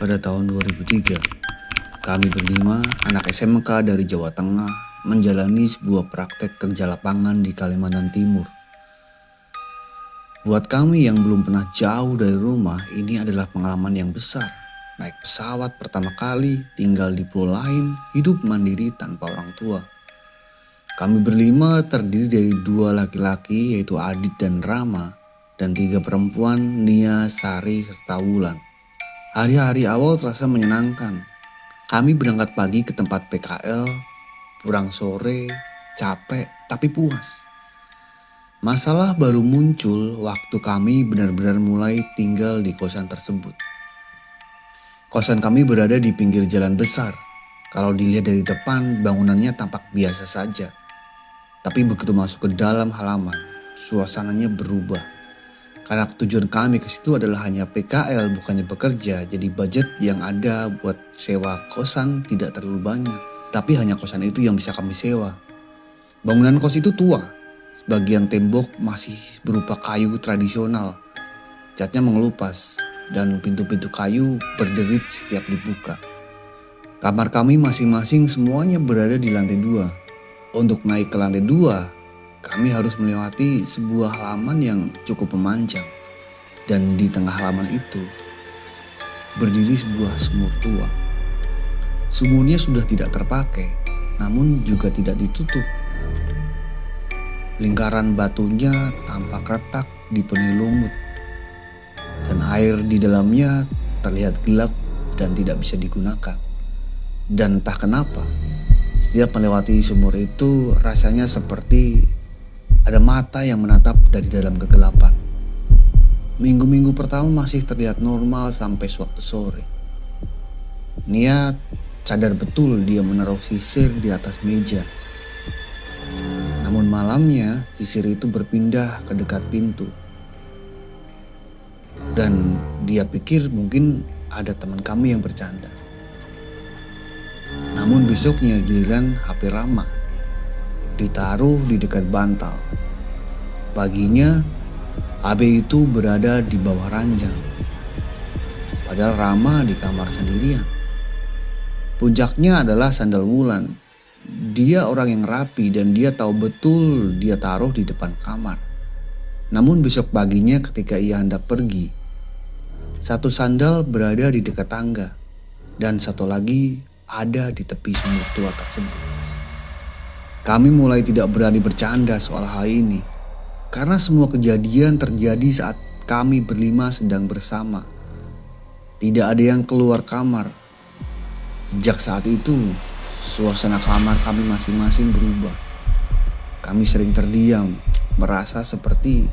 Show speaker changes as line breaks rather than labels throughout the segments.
Pada tahun 2003, kami berlima, anak SMK dari Jawa Tengah, menjalani sebuah praktek kerja lapangan di Kalimantan Timur. Buat kami yang belum pernah jauh dari rumah, ini adalah pengalaman yang besar. Naik pesawat pertama kali, tinggal di pulau lain, hidup mandiri tanpa orang tua. Kami berlima terdiri dari 2 laki-laki yaitu Adit dan Rama, dan 3 perempuan, Nia, Sari, serta Wulan. Hari-hari awal terasa menyenangkan. Kami berangkat pagi ke tempat PKL, pulang sore, capek tapi puas. Masalah baru muncul waktu kami benar-benar mulai tinggal di kosan tersebut. Kosan kami berada di pinggir jalan besar. Kalau dilihat dari depan, bangunannya tampak biasa saja. Tapi begitu masuk ke dalam halaman, suasananya berubah. Karena tujuan kami ke situ adalah hanya PKL, bukannya bekerja. Jadi budget yang ada buat sewa kosan tidak terlalu banyak. Tapi hanya kosan itu yang bisa kami sewa. Bangunan kos itu tua. Sebagian tembok masih berupa kayu tradisional. Catnya mengelupas dan pintu-pintu kayu berderit setiap dibuka. Kamar kami masing-masing semuanya berada di lantai 2. Untuk naik ke lantai 2, kami harus melewati sebuah halaman yang cukup memanjang. Dan di tengah halaman itu berdiri sebuah sumur tua. Sumurnya sudah tidak terpakai, namun juga tidak ditutup. Lingkaran batunya tampak retak dipenuhi lumut. Dan air di dalamnya terlihat gelap dan tidak bisa digunakan. Dan entah kenapa, setiap melewati sumur itu rasanya seperti ada mata yang menatap dari dalam kegelapan. Minggu-minggu pertama masih terlihat normal sampai suatu sore. Nia sadar betul dia menaruh sisir di atas meja. Namun malamnya sisir itu berpindah ke dekat pintu. Dan dia pikir mungkin ada teman kami yang bercanda. Namun besoknya giliran HP Rama ditaruh di dekat bantal. Paginya, HP itu berada di bawah ranjang. Padahal Rama di kamar sendirian. Puncaknya adalah sandal Wulan. Dia orang yang rapi dan dia tahu betul dia taruh di depan kamar. Namun besok paginya ketika ia hendak pergi, satu sandal berada di dekat tangga dan satu lagi ada di tepi sumur tua tersebut. Kami mulai tidak berani bercanda soal hal ini karena semua kejadian terjadi saat kami berlima sedang bersama. Tidak ada yang keluar kamar. Sejak saat itu, suasana kamar kami masing-masing berubah. Kami sering terdiam, merasa seperti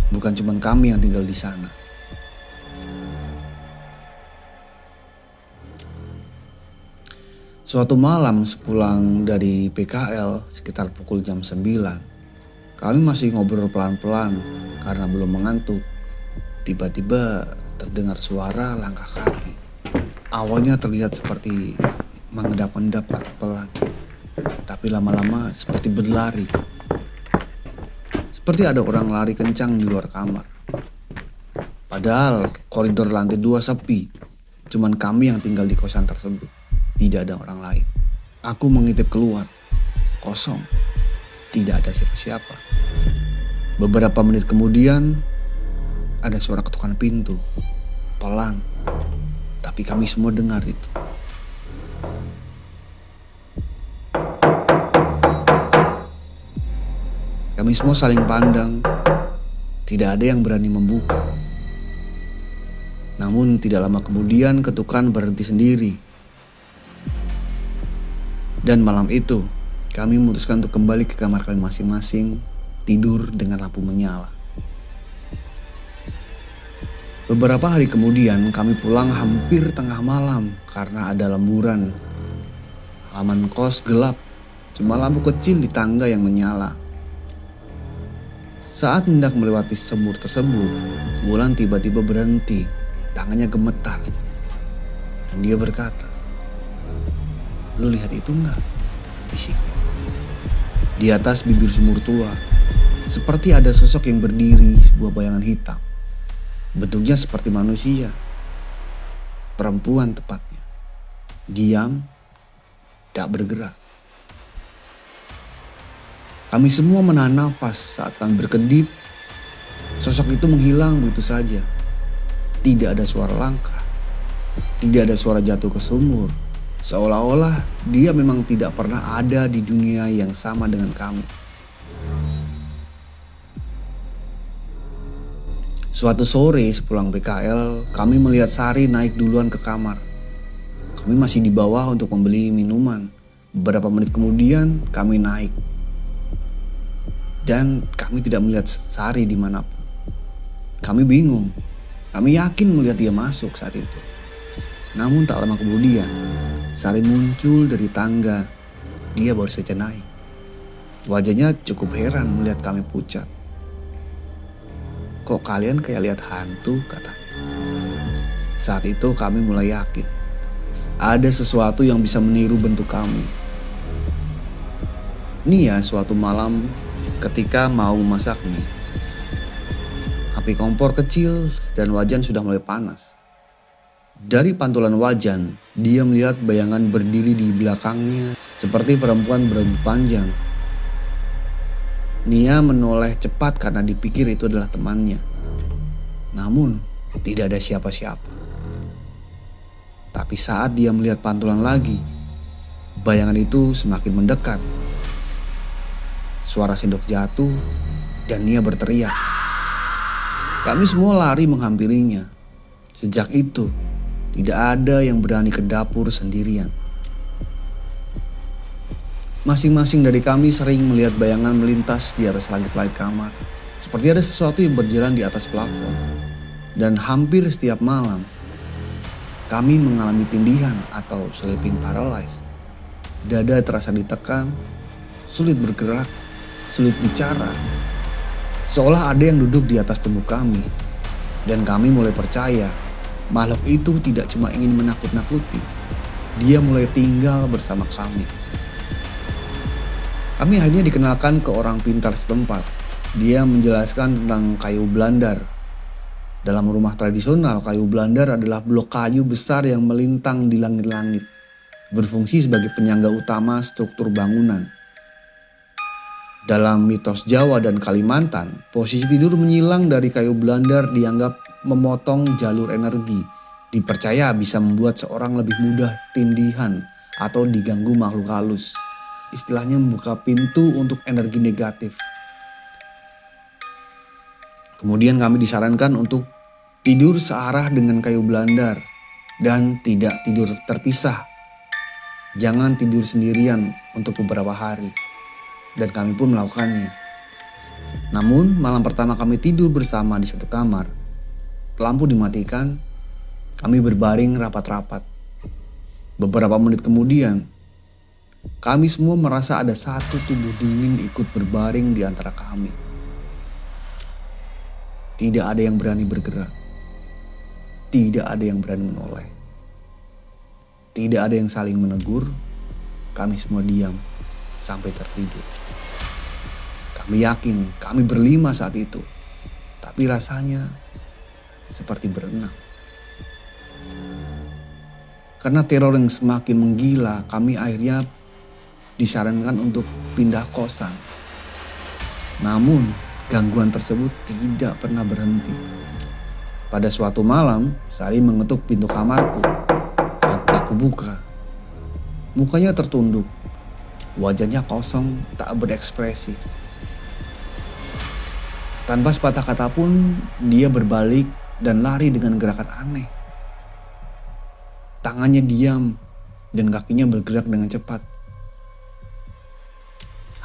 bukan cuma kami yang tinggal di sana. Suatu malam sepulang dari PKL sekitar pukul jam 9, kami masih ngobrol pelan-pelan karena belum mengantuk. Tiba-tiba terdengar suara langkah kaki. Awalnya terlihat seperti mengendap-endap atau pelan, tapi lama-lama seperti berlari. Seperti ada orang lari kencang di luar kamar. Padahal koridor lantai 2 sepi, cuman kami yang tinggal di kosan tersebut. Tidak ada orang lain. Aku mengintip keluar. Kosong. Tidak ada siapa-siapa. Beberapa menit kemudian ada suara ketukan pintu. Pelan. Tapi kami semua dengar itu. Kami semua saling pandang. Tidak ada yang berani membuka. Namun tidak lama kemudian ketukan berhenti sendiri. Dan malam itu, kami memutuskan untuk kembali ke kamar kami masing-masing, tidur dengan lampu menyala. Beberapa hari kemudian, kami pulang hampir tengah malam karena ada lemburan. Halaman kos gelap, cuma lampu kecil di tangga yang menyala. Saat hendak melewati sumur tersebut, Wulan tiba-tiba berhenti, tangannya gemetar. Dan dia berkata, "Lu lihat itu enggak?" Bisiknya. Di atas bibir sumur tua, seperti ada sosok yang berdiri, sebuah bayangan hitam. Bentuknya seperti manusia. perempuan tepatnya. Diam, tak bergerak. Kami semua menahan nafas saat kami berkedip. Sosok itu menghilang begitu saja. Tidak ada suara langkah. Tidak ada suara jatuh ke sumur. Seolah-olah dia memang tidak pernah ada di dunia yang sama dengan kami. Suatu sore sepulang PKL, kami melihat Sari naik duluan ke kamar. Kami masih di bawah untuk membeli minuman. Beberapa menit kemudian kami naik. Dan kami tidak melihat Sari dimanapun. Kami bingung. Kami yakin melihat dia masuk saat itu. Namun tak lama kemudian, Sari muncul dari tangga. Dia baru saja naik. Wajahnya cukup heran melihat kami pucat. "Kok kalian kayak lihat hantu?" katanya. Saat itu kami mulai yakin ada sesuatu yang bisa meniru bentuk kami. Nia suatu malam ketika mau memasak mie. Api kompor kecil dan wajan sudah mulai panas. Dari pantulan wajan, dia melihat bayangan berdiri di belakangnya seperti perempuan berambut panjang. Nia menoleh cepat karena dipikir itu adalah temannya. Namun, tidak ada siapa-siapa. Tapi saat dia melihat pantulan lagi, bayangan itu semakin mendekat. Suara sendok jatuh dan Nia berteriak. Kami semua lari menghampirinya. Sejak itu, tidak ada yang berani ke dapur sendirian. Masing-masing dari kami sering melihat bayangan melintas di atas langit-langit kamar. Seperti ada sesuatu yang berjalan di atas plafon. Dan hampir setiap malam, kami mengalami tindihan atau sleeping paralysis. Dada terasa ditekan, sulit bergerak, sulit bicara. Seolah ada yang duduk di atas tubuh kami. Dan kami mulai percaya, makhluk itu tidak cuma ingin menakut-nakuti. Dia mulai tinggal bersama kami. Kami akhirnya dikenalkan ke orang pintar setempat. Dia menjelaskan tentang kayu belandar. Dalam rumah tradisional, kayu belandar adalah blok kayu besar yang melintang di langit-langit. Berfungsi sebagai penyangga utama struktur bangunan. Dalam mitos Jawa dan Kalimantan, posisi tidur menyilang dari kayu belandar dianggap memotong jalur energi. Dipercaya bisa membuat seorang lebih mudah tindihan atau diganggu makhluk halus. Istilahnya membuka pintu untuk energi negatif. Kemudian kami disarankan untuk tidur searah dengan kayu belandar dan tidak tidur terpisah. Jangan tidur sendirian untuk beberapa hari. Dan kami pun melakukannya. Namun malam pertama kami tidur bersama di satu kamar. Lampu dimatikan, kami berbaring rapat-rapat. Beberapa menit kemudian, kami semua merasa ada satu tubuh dingin ikut berbaring di antara kami. Tidak ada yang berani bergerak. Tidak ada yang berani menoleh. Tidak ada yang saling menegur. Kami semua diam sampai tertidur. Kami yakin kami berlima saat itu. Tapi rasanya seperti berenang. Karena teror yang semakin menggila, kami akhirnya disarankan untuk pindah kosan. Namun gangguan tersebut tidak pernah berhenti. Pada suatu malam, Sari mengetuk pintu kamarku. Saat aku buka, mukanya tertunduk, wajahnya kosong, tak berekspresi. Tanpa sepatah kata pun, dia berbalik dan lari dengan gerakan aneh. Tangannya diam dan kakinya bergerak dengan cepat.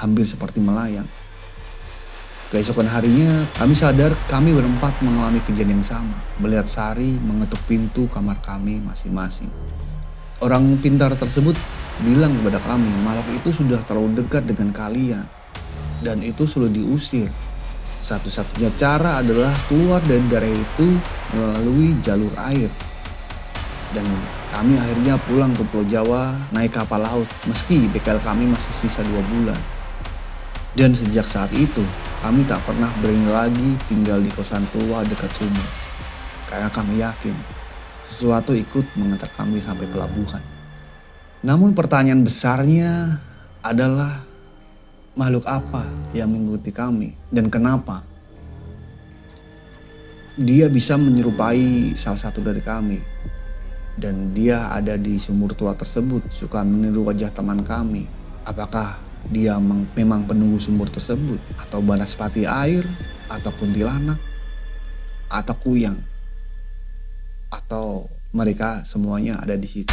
Hampir seperti melayang. Keesokan harinya kami sadar kami berempat mengalami kejadian yang sama. Melihat Sari mengetuk pintu kamar kami masing-masing. Orang pintar tersebut bilang kepada kami, makhluk itu sudah terlalu dekat dengan kalian. Dan itu sulit diusir. Satu-satunya cara adalah keluar dari daerah itu melalui jalur air. Dan kami akhirnya pulang ke Pulau Jawa naik kapal laut meski bekal kami masih sisa 2 bulan. Dan sejak saat itu kami tak pernah berani lagi tinggal di kosan tua dekat sumur. Karena kami yakin sesuatu ikut mengantar kami sampai pelabuhan. Namun pertanyaan besarnya adalah makhluk apa yang mengikuti kami dan kenapa dia bisa menyerupai salah satu dari kami. Dan dia ada di sumur tua tersebut, suka meniru wajah teman kami. Apakah dia memang penunggu sumur tersebut, atau banaspati air, atau kuntilanak, atau kuyang, atau mereka semuanya ada di situ.